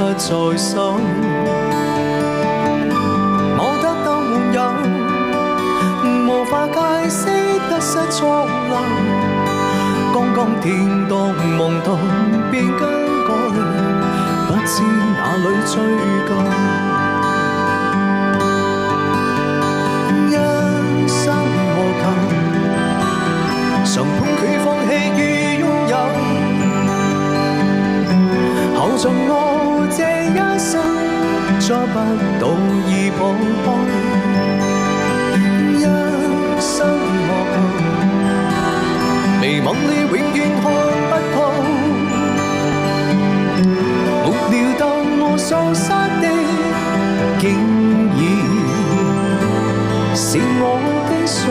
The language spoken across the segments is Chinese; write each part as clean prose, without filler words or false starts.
刻在心，我得到沒有，無法解釋得失錯漏。剛剛顛倒夢到變更改，不知哪裏追究。一生何求，曾碰佢放棄與擁有，後像我這一生抓不到已抱開。一生何求，迷惘裏永遠看不透，沒料到我喪失的竟然是我的所有。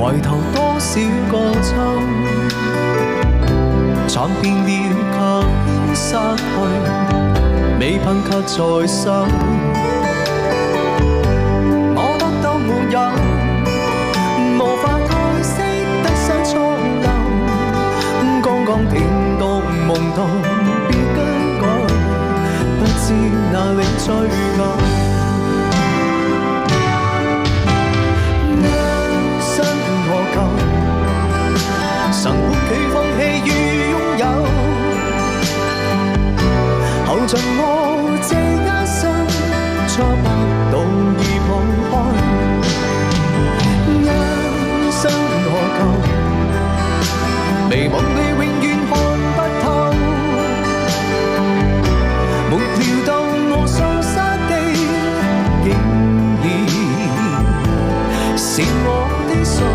回頭多少個秋，嘗遍了卻失去，未噴卻在手。我得到沒有，無法解釋得失錯漏。剛剛聽到夢到別更改，不知哪裏追究。曾伴佢放棄與擁有，後像我這一生抓不到已抱開。一生何求，迷惘裏永遠看不透，沒料到我喪失的竟然是我的所有。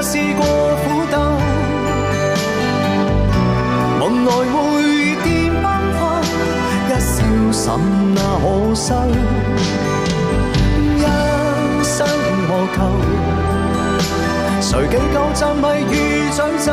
試過苦鬥，夢來會電繽紛，一消什那可收？一生何求，誰計較暫迷如長袖？